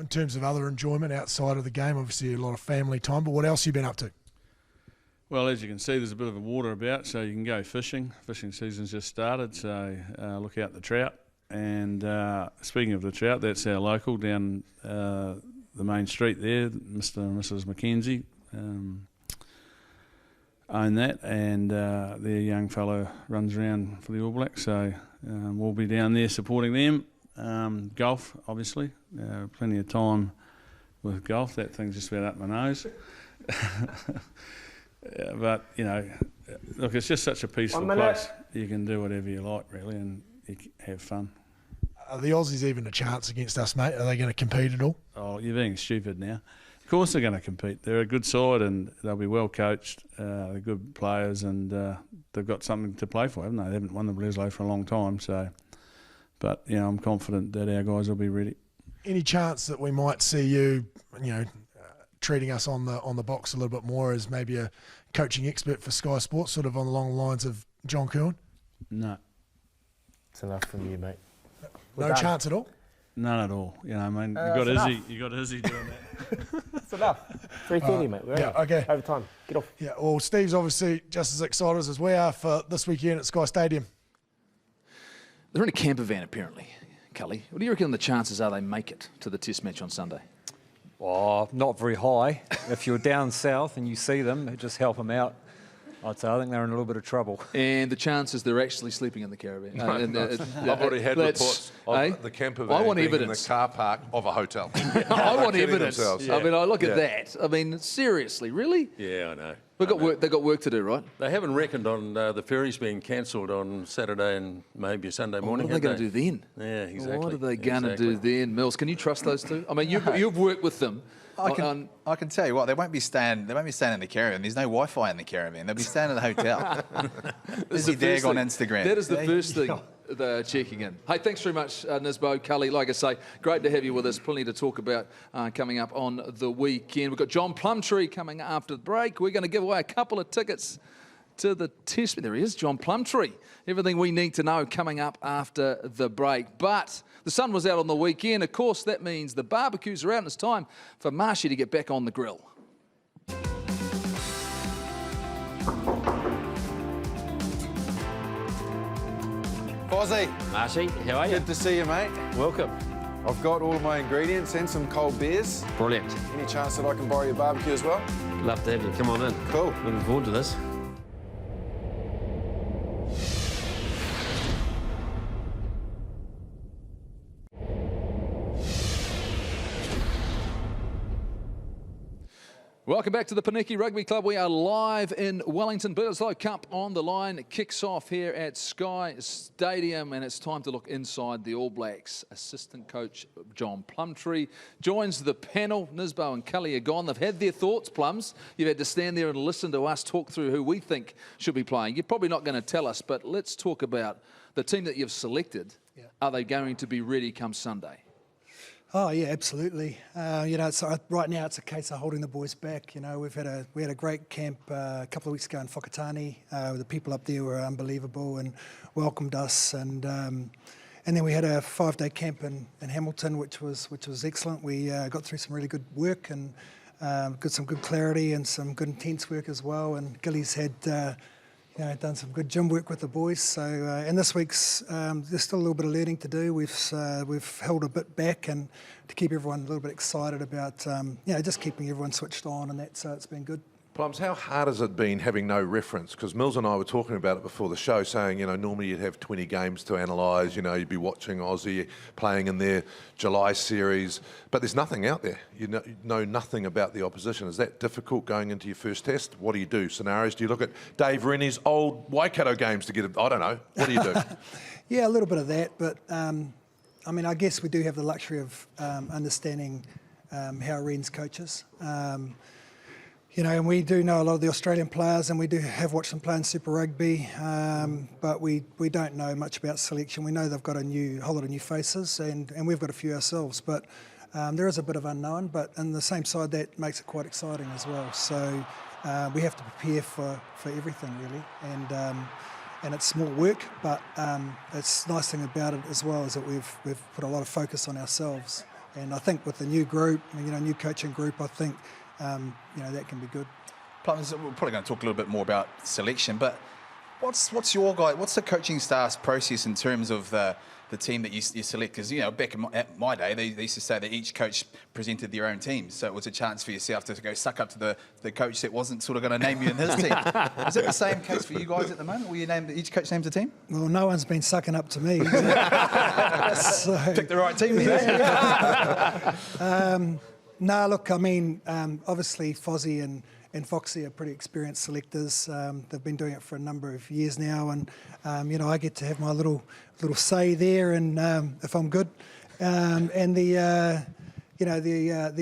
In terms of other enjoyment outside of the game, obviously a lot of family time, but what else have you been up to? Well, as you can see, there's a bit of a water about, so you can go fishing. Fishing season's just started, so look out the trout. And speaking of the trout, that's our local down the main street there, Mr. and Mrs. Mackenzie own that, and their young fellow runs around for the All Blacks, so we'll be down there supporting them. Golf, obviously, plenty of time with golf. That thing's just about up my nose. But, you know, look, it's just such a peaceful place. You can do whatever you like, really, and you have fun. Are the Aussies even a chance against us, mate? Are they going to compete at all? Oh, you're being stupid now. Of course they're going to compete. They're a good side and they'll be well coached. They're good players and they've got something to play for, haven't they? They haven't won the Bledisloe for a long time, so. But, you know, I'm confident that our guys will be ready. Any chance that we might see you, you know, treating us on the box a little bit more as maybe a coaching expert for Sky Sports, sort of along the lines of John Cullen? No. It's enough from you, mate. No chance at all? None at all. You know, I mean, you got Izzy doing that. It's enough. 3:30, mate. We're out. Okay. Over time. Get off. Yeah, well, Steve's obviously just as excited as we are for this weekend at Sky Stadium. They're in a camper van, apparently. Cully, what do you reckon the chances are they make it to the Test match on Sunday? Oh, not very high. If you're down south and you see them, just help them out. I'd say I think they're in a little bit of trouble. And the chances they're actually sleeping in the caravan. I've already had reports of the camper van being in the car park of a hotel. I want evidence. I mean, I look at that. I mean, seriously, really? Yeah, I know. They've got work to do, right? They haven't reckoned on the ferries being cancelled on Saturday and maybe Sunday morning. What are they going to do then? Yeah, exactly. What are they going to do then, Mills? Can you trust those two? I mean, you've worked with them. I can tell you what, they won't be staying in the caravan. There's no Wi-Fi in the caravan. They'll be staying in the hotel. This is Dag on Instagram. That is the first thing they're checking in. Hey, thanks very much, Nisbo, Cully. Like I say, great to have you with us. Plenty to talk about coming up on the weekend. We've got John Plumtree coming after the break. We're going to give away a couple of tickets to the Test. There he is, John Plumtree. Everything we need to know coming up after the break. But the sun was out on the weekend. Of course, that means the barbecues are out and it's time for Marshy to get back on the grill. Fozzie. Marshy, how are you? Good to see you, mate. Welcome. I've got all of my ingredients and some cold beers. Brilliant. Any chance that I can borrow your barbecue as well? Love to have you. Come on in. Cool. Looking forward to this. Welcome back to the Poneke Rugby Club. We are live in Wellington. Bledisloe Cup on the line. It kicks off here at Sky Stadium, and it's time to look inside the All Blacks. Assistant coach John Plumtree joins the panel. Nisbo and Cully are gone. They've had their thoughts, Plums. You've had to stand there and listen to us talk through who we think should be playing. You're probably not going to tell us, but let's talk about the team that you've selected. Yeah. Are they going to be ready come Sunday? Oh yeah, absolutely. You know, so right now it's a case of holding the boys back. You know, we had a great camp a couple of weeks ago in Whakatane. The people up there were unbelievable and welcomed us, and then we had a 5-day camp in Hamilton, which was excellent. We got through some really good work and got some good clarity and some good intense work as well. And Gilly's had done some good gym work with the boys. So, and this week's there's still a little bit of learning to do. We've held a bit back and to keep everyone a little bit excited about just keeping everyone switched on and that. So it's been good. Plums, how hard has it been having no reference? Because Mills and I were talking about it before the show, saying, normally you'd have 20 games to analyse, you'd be watching Aussie playing in their July series, but there's nothing out there. You know nothing about the opposition. Is that difficult going into your first test? What do you do? Scenarios? Do you look at Dave Rennie's old Waikato games to get it? I don't know. What do you do? Yeah, a little bit of that, but I guess we do have the luxury of understanding how Ren's coaches. And we do know a lot of the Australian players, and we do have watched them play in Super Rugby, but we don't know much about selection. We know they've got a whole lot of new faces, and we've got a few ourselves, but there is a bit of unknown, but on the same side, that makes it quite exciting as well. So we have to prepare for everything, really, it's more work, but it's nice thing about it as well is that we've put a lot of focus on ourselves. And I think with the new group, new coaching group, I think that can be good. Plums, we're probably going to talk a little bit more about selection, but what's the coaching staff's process in terms of the team that you select? Because back at my day, they used to say that each coach presented their own team, so it was a chance for yourself to go suck up to the coach that wasn't sort of going to name you in his team. Is it the same case for you guys at the moment? Will each coach names a team? Well, no one's been sucking up to me. So, pick the right team. No, look, I mean, obviously Fozzie and Foxy are pretty experienced selectors. They've been doing it for a number of years now, and I get to have my little say there, and if I'm good, and the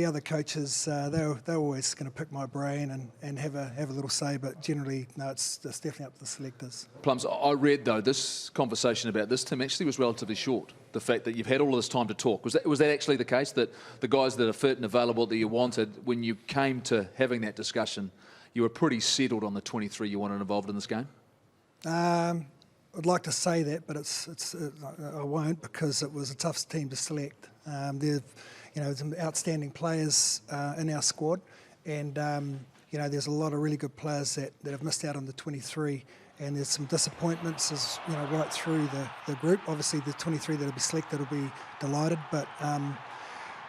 other coaches, they're always going to pick my brain and have a little say, but generally, no, it's definitely up to the selectors. Plums, I read though this conversation about this team actually was relatively short. The fact that you've had all of this time to talk, was that actually the case, that the guys that are fit and available that you wanted, when you came to having that discussion, you were pretty settled on the 23 you wanted involved in this game? I'd like to say that, but I won't, because it was a tough team to select. There's some outstanding players in our squad, and there's a lot of really good players that have missed out on the 23. And there's some disappointments right through the group. Obviously, the 23 that'll be selected will be delighted, but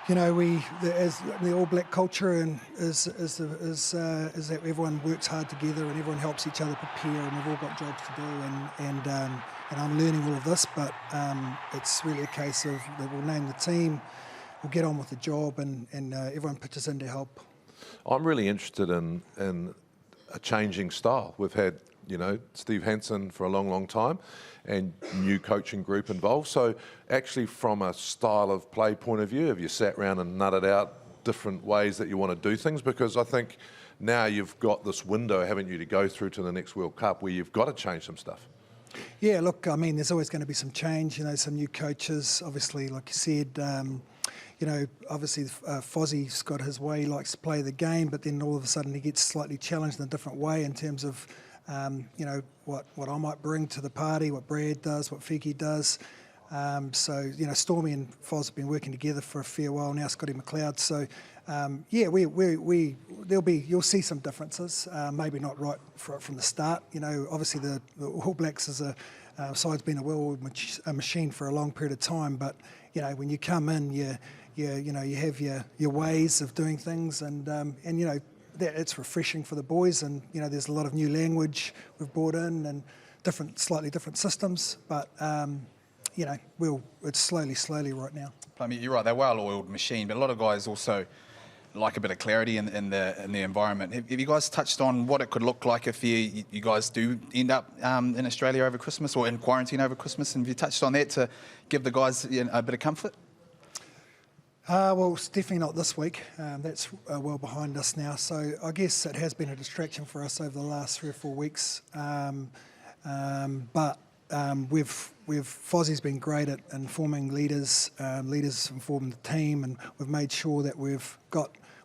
as the All Black culture and is that everyone works hard together and everyone helps each other prepare, and we've all got jobs to do. And I'm learning all of this, but it's really a case of that we'll name the team, we'll get on with the job, and everyone pitches in to help. I'm really interested in a changing style. We've had Steve Hansen for a long, long time, and new coaching group involved. So actually from a style of play point of view, have you sat around and nutted out different ways that you want to do things? Because I think now you've got this window, haven't you, to go through to the next World Cup where you've got to change some stuff. Yeah, look, I mean, there's always going to be some change, some new coaches, obviously, like you said. Obviously Fozzie's got his way, he likes to play the game, but then all of a sudden he gets slightly challenged in a different way in terms of what I might bring to the party, what Brad does, what Fiki does. Stormy and Foz have been working together for a fair while now, Scotty McLeod. So you'll see some differences, maybe not right from the start. Obviously the All Blacks is a side's been a well-oiled machine for a long period of time, but when you come in, you have your ways of doing things, and it's refreshing for the boys, and there's a lot of new language we've brought in and slightly different systems, but it's slowly right now. I mean, you're right, they're a well-oiled machine, but a lot of guys also like a bit of clarity in the environment. Have you guys touched on what it could look like if you guys do end up in Australia over Christmas or in quarantine over Christmas? And have you touched on that to give the guys a bit of comfort? Well, it's definitely not this week. That's well behind us now. So I guess it has been a distraction for us over the last 3 or 4 weeks. But Fozzie's been great at informing leaders informing the team, and we've made sure that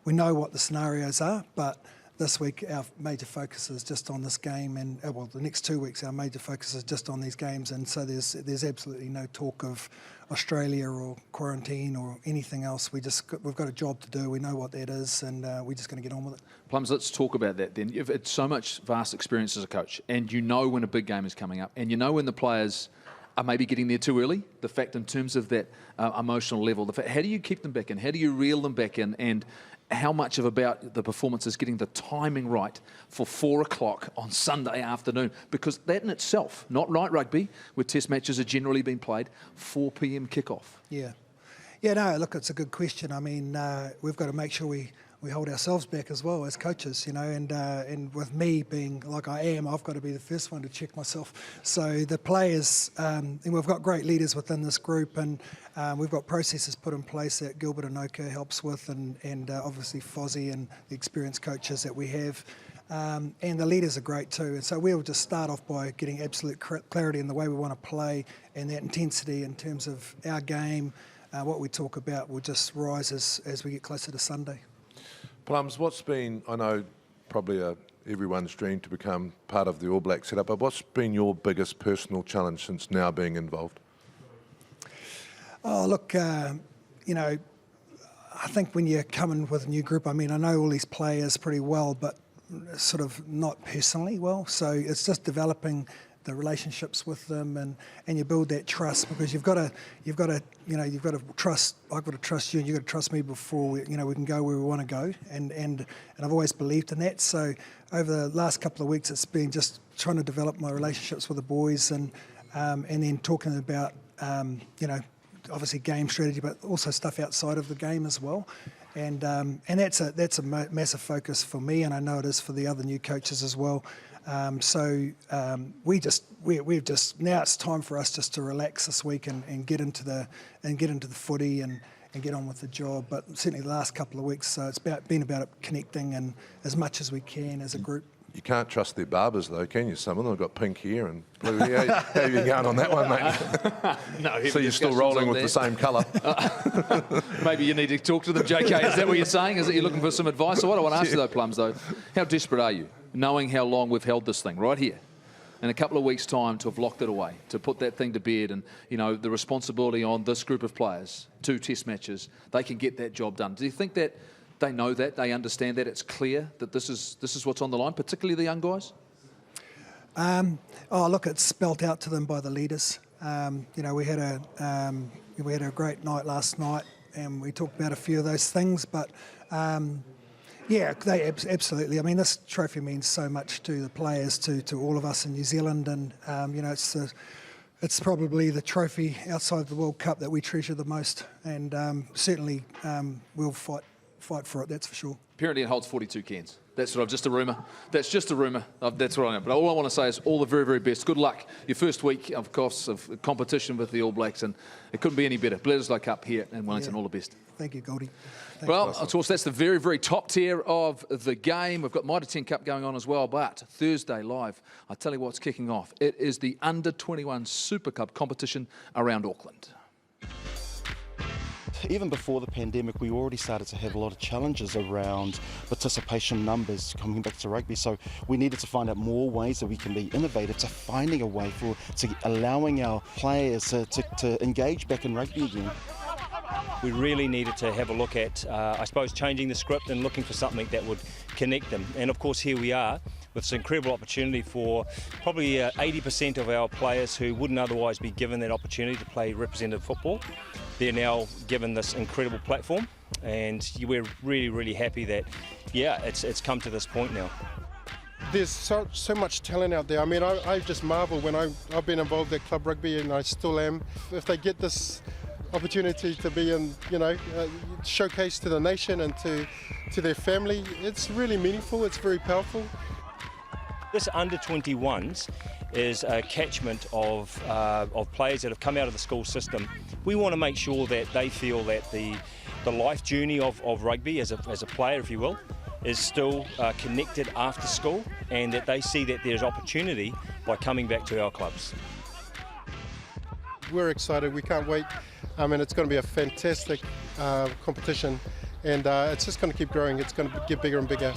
we know what the scenarios are, but this week our major focus is just on this game, and the next 2 weeks our major focus is just on these games, and so there's absolutely no talk of Australia or quarantine or anything else. We've got a job to do. We know what that is, and we're just going to get on with it. Plums, let's talk about that then. You've had so much vast experience as a coach, and you know when a big game is coming up, and you know when the players are maybe getting there too early. The fact in terms of that emotional level, the fact, how do you keep them back in? How do you reel them back in? And how much of about the performance is getting the timing right for 4 o'clock on Sunday afternoon? Because that in itself, not night rugby, where test matches are generally being played, 4 p.m. kickoff. Yeah, no, look, it's a good question. I mean, we've got to make sure we hold ourselves back as well as coaches, and with me being like I am, I've got to be the first one to check myself. So the players, and we've got great leaders within this group, and we've got processes put in place that Gilbert Anoka helps with, and obviously Fozzie and the experienced coaches that we have. And the leaders are great too. And so we'll just start off by getting absolute clarity in the way we want to play, and that intensity in terms of our game, what we talk about will just rise as we get closer to Sunday. Plums, what's been, I know, probably a everyone's dream to become part of the All Black setup. But what's been your biggest personal challenge since now being involved? Oh, look, you know, I think when you come in with a new group, I mean, I know all these players pretty well, but sort of not personally well. So it's just developing the relationships with them, and you build that trust, because you've got to trust. I've got to trust you, and you've got to trust me before we can go where we want to go. And I've always believed in that. So over the last couple of weeks, it's been just trying to develop my relationships with the boys, and then talking about obviously game strategy, but also stuff outside of the game as well. And that's a massive focus for me, and I know it is for the other new coaches as well. We've just now it's time for us just to relax this week and get into the footy and get on with the job. But certainly the last couple of weeks, so it's been about connecting and as much as we can as a group. You can't trust their barbers though, can you? Some of them have got pink hair and blue hair. How are you going on that one, mate? No, so you're still rolling with the same colour. Maybe you need to talk to them, JK. Is that what you're saying? Is that you're looking for some advice? So what I want to ask you though, Plums, though, how desperate are you, knowing how long we've held this thing right here? In a couple of weeks' time, to have locked it away, to put that thing to bed, and the responsibility on this group of players, 2 test matches, they can get that job done. Do you think that they know that, they understand that, it's clear that this is what's on the line, particularly the young guys? Look, it's spelt out to them by the leaders. We had a great night last night, and we talked about a few of those things. But yeah, they absolutely. I mean, this trophy means so much to the players, to all of us in New Zealand, and it's probably the trophy outside the World Cup that we treasure the most, and certainly we'll fight for it, that's for sure. Apparently it holds 42 cans. That's just a rumour. That's just a rumour. That's what I know. But all I want to say is all the very, very best. Good luck. Your first week, of course, of competition with the All Blacks, and it couldn't be any better. Bledisloe Cup here in Wellington. Yeah. All the best. Thank you, Goldie. Thanks, well, of course, that's the very, very top tier of the game. We've got Mitre 10 Cup going on as well, but Thursday live, I tell you what's kicking off. It is the Under-21 Super Cup competition around Auckland. Even before the pandemic, we already started to have a lot of challenges around participation numbers coming back to rugby. So we needed to find out more ways that we can be innovative to finding a way to allowing our players to engage back in rugby again. We really needed to have a look at, I suppose, changing the script and looking for something that would connect them. And of course, here we are with this incredible opportunity for probably 80% of our players who wouldn't otherwise be given that opportunity to play representative football. They're now given this incredible platform, and we're really, really happy that, yeah, it's come to this point now. There's so much talent out there. I mean, I just marvel when I've been involved at club rugby, and I still am. If they get this opportunity to be in, showcase to the nation and to their family, it's really meaningful, it's very powerful. This under-21s is a catchment of players that have come out of the school system. We want to make sure that they feel that the life journey of rugby as a player, if you will, is still connected after school, and that they see that there's opportunity by coming back to our clubs. We're excited, we can't wait. I mean, it's going to be a fantastic competition, and it's just going to keep growing. It's going to get bigger and bigger.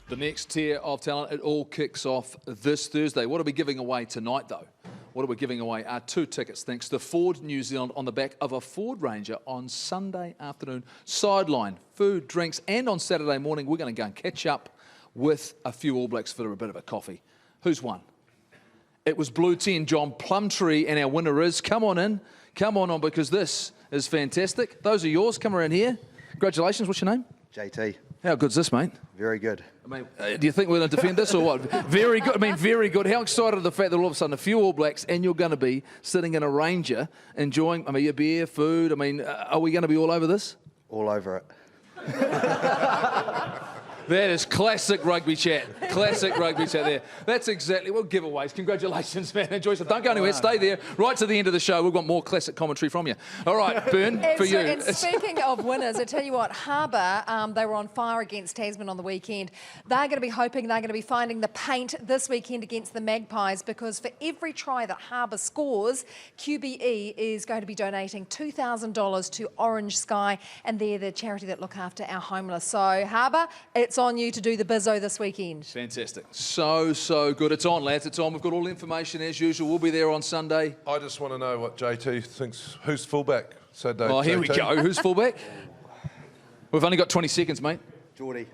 The next tier of talent, it all kicks off this Thursday. What are we giving away tonight, though? What are we giving away are 2 tickets, thanks to Ford New Zealand, on the back of a Ford Ranger on Sunday afternoon. Sideline, food, drinks, and on Saturday morning, we're going to go and catch up with a few All Blacks for a bit of a coffee. Who's won? It was Blue 10, John Plumtree, and our winner is, come on in, come on, because this is fantastic. Those are yours, come around here. Congratulations, what's your name? JT. How good's this, mate? Very good. I mean, do you think we're going to defend this or what? Very good. I mean, very good. How excited are the fact that all of a sudden a few All Blacks and you're going to be sitting in a Ranger enjoying, I mean, your beer, food. I mean, are we going to be all over this? All over it. That is classic rugby chat. Classic rugby chat there. That's exactly, well, giveaways. Congratulations, man. Enjoy yourself. Don't go anywhere. Stay there. Right to the end of the show. We've got more classic commentary from you. All right, Bern, for you. And speaking of winners, I tell you what, Harbour, they were on fire against Tasman on the weekend. They're going to be hoping they're going to be finding the paint this weekend against the Magpies, because for every try that Harbour scores, QBE is going to be donating $2,000 to Orange Sky, and they're the charity that look after our homeless. So, Harbour, it's on you to do the bizzo this weekend? Fantastic. So good. It's on, lads. It's on. We've got all the information as usual. We'll be there on Sunday. I just want to know what JT thinks. Who's fullback Saturday? Oh, here we JT? go. Who's fullback? We've only got 20 seconds, mate. Geordie.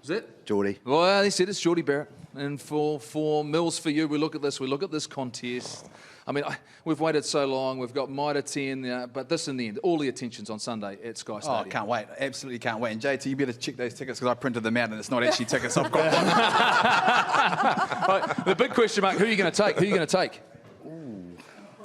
Is it? Geordie. Well, he said it's Geordie Barrett. And for Mills, for you, we look at this contest. I mean, we've waited so long. We've got Mitre 10, but this in the end, all the attention's on Sunday at Sky Stadium. Oh, can't wait. Absolutely can't wait. And JT, you better check those tickets because I printed them out and it's not actually tickets. I've got Right, the big question mark, who are you going to take? Who are you going to take?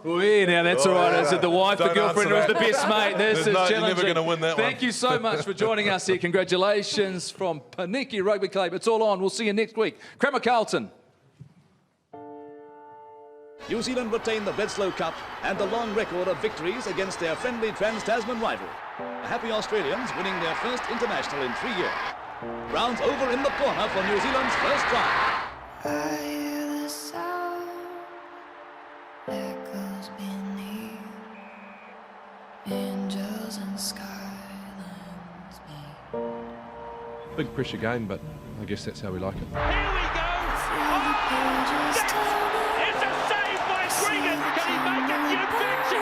Oh, yeah, now that's all right. Is it the wife, the girlfriend, or is the best mate? This is challenging. You're never going to win that one. Thank you so much for joining us here. Congratulations from Poneke Rugby Club. It's all on. We'll see you next week. Cramer Carlton. New Zealand retain the Bledisloe Cup and the long record of victories against their friendly Trans-Tasman rival. The happy Australians winning their first international in 3 years. Rounds over in the corner for New Zealand's first try. I hear the sound echoes beneath, angels and skylines meet. Big pressure game, but I guess that's how we like it. Feel the pages turning. It's a save by Gregan. Can he make it? You betcha.